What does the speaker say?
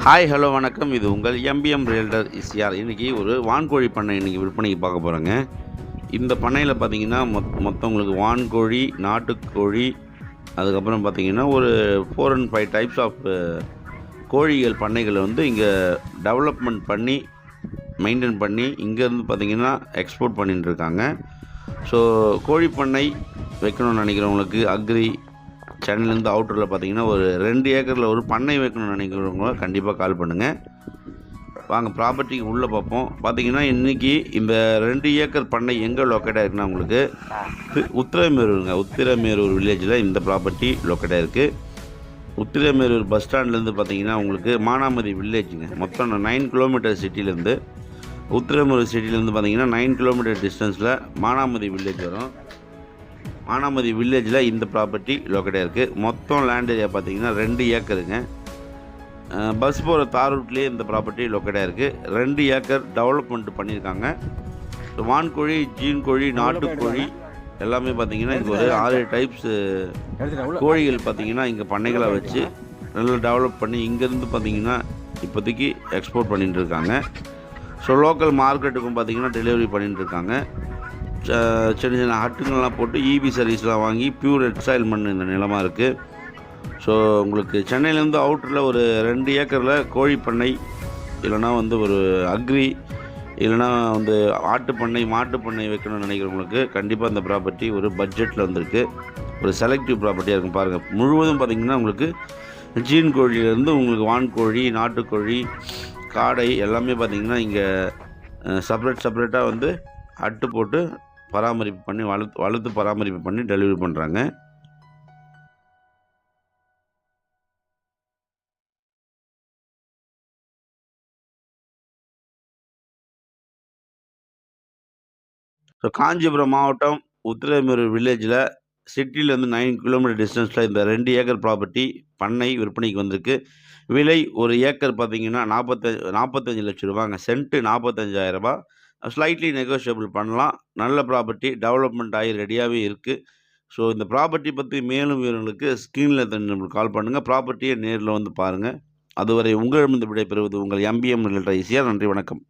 Hi hello வணக்கம். இது உங்கள் எம்பிஎம் ரியல்டர் இஸ்யார். இன்றைக்கி ஒரு வான்கோழி பண்ணை இன்றைக்கி விற்பனைக்கு பார்க்க போகிறேங்க. இந்த பண்ணையில் பார்த்தீங்கன்னா மொத்தம் உங்களுக்கு வான்கோழி, நாட்டுக்கோழி, அதுக்கப்புறம் பார்த்தீங்கன்னா ஒரு 4 and 5 டைப்ஸ் ஆஃப் கோழிகள் பண்ணைகளை வந்து இங்கே டெவலப்மெண்ட் பண்ணி மெயின்டைன் பண்ணி இங்கேருந்து பார்த்தீங்கன்னா எக்ஸ்போர்ட் பண்ணிட்டு இருக்காங்க. ஸோ கோழி பண்ணை வைக்கணும்னு நினைக்கிறவங்களுக்கு சென்னையிலேருந்து அவுட்டரில் பார்த்தீங்கன்னா ஒரு 2 ஏக்கரில் ஒரு பண்ணை வைக்கணும்னு நினைக்கிறவங்க கண்டிப்பாக கால் பண்ணுங்கள். வாங்க ப்ராப்பர்ட்டிக்கு உள்ளே பார்ப்போம். பார்த்தீங்கன்னா இன்றைக்கி இந்த 2 ஏக்கர் பண்ணை எங்கே லொக்கேட்டாக இருக்குன்னா உங்களுக்கு உத்திரமேரூர் வில்லேஜில் இந்த ப்ராப்பர்ட்டி லொக்கேட்டாக இருக்குது. உத்திரமேரூர் பஸ் ஸ்டாண்ட்லேருந்து பார்த்தீங்கன்னா உங்களுக்கு மானாமதி வில்லேஜுங்க. மொத்தம் 9 கிலோமீட்டர் சிட்டிலேருந்து உத்திரமேரூர் சிட்டிலேருந்து பார்த்தீங்கன்னா 9 கிலோமீட்டர் டிஸ்டன்ஸில் மானாமதி வில்லேஜ் வரும். மானாமதி வில்லேஜில் இந்த ப்ராப்பர்ட்டி லொக்கேட்டாக இருக்குது. மொத்தம் லேண்ட் ஏரியா பார்த்தீங்கன்னா 2 ஏக்கருங்க. பஸ் போகிற தார் ரூட்லேயே இந்த ப்ராப்பர்ட்டி லொக்கேட்டாக இருக்குது. 2 ஏக்கர் டெவலப்மெண்ட் பண்ணியிருக்காங்க. வான்கோழி, ஜீன் கோழி, நாட்டுக்கோழி எல்லாமே பார்த்தீங்கன்னா இங்கே ஒரு 6 டைப்ஸு கோழிகள் பார்த்தீங்கன்னா இங்கே பண்ணைகளை வச்சு நல்லா டெவலப் பண்ணி இங்கேருந்து பார்த்தீங்கன்னா இப்போதைக்கு எக்ஸ்போர்ட் பண்ணிகிட்டு இருக்காங்க. ஸோ லோக்கல் மார்க்கெட்டுக்கும் பார்த்தீங்கன்னா டெலிவரி பண்ணிகிட்டு இருக்காங்க. சின்ன சின்ன ஹட்டுங்கள்லாம் போட்டு இபி சர்வீஸ்லாம் வாங்கி பியூர் ரெட் சாயில் மண் இந்த நிலமாக இருக்குது. ஸோ உங்களுக்கு சென்னையிலேருந்து அவுட்டரில் ஒரு 2 ஏக்கரில் கோழி பண்ணை இல்லைனா வந்து ஒரு இல்லைனா வந்து ஆட்டு பண்ணை, மாட்டு பண்ணை வைக்கணும்னு நினைக்கிறவங்களுக்கு கண்டிப்பாக இந்த ப்ராப்பர்ட்டி ஒரு பட்ஜெட்டில் வந்திருக்கு. ஒரு செலக்டிவ் ப்ராப்பர்ட்டியாக இருக்கும். பாருங்கள், முழுவதும் பார்த்திங்கன்னா உங்களுக்கு ஜீன் கோழியிலேருந்து உங்களுக்கு வான்கோழி, நாட்டுக்கோழி, காடை எல்லாமே பார்த்திங்கன்னா இங்கே செப்பரேட்டாக வந்து அட்டு போட்டு பராமரிப்பு பண்ணி வளர்த்து பராமரிப்பு பண்ணி டெலிவரி பண்ணுறாங்க. ஸோ காஞ்சிபுரம் மாவட்டம் உத்திரமேரூர் வில்லேஜில் சிட்டிலேருந்து 9 கிலோமீட்டர் டிஸ்டன்ஸில் இந்த 2 ஏக்கர் ப்ராப்பர்ட்டி பண்ணை விற்பனைக்கு வந்திருக்கு. விலை ஒரு ஏக்கர் பார்த்திங்கன்னா 45 லட்சம் ரூபாங்க. சென்ட்டு 45,000 ரூபா. ஸ்லைட்லி நெகோஷியபிள் பண்ணலாம். நல்ல ப்ராப்பர்ட்டி டெவலப்மெண்ட் ஆகி ரெடியாகவே இருக்குது. ஸோ இந்த ப்ராப்பர்ட்டி பற்றி மேலும் விவரங்களுக்கு ஸ்க்ரீனில் நம்மளுக்கு கால் பண்ணுங்கள். ப்ராப்பர்ட்டியை நேரில் வந்து பாருங்கள். அதுவரை உங்களிடமிருந்து விடைபெறுவது உங்கள் எம்பிஎம் ரியல்டர் இஸ்யார். நன்றி, வணக்கம்.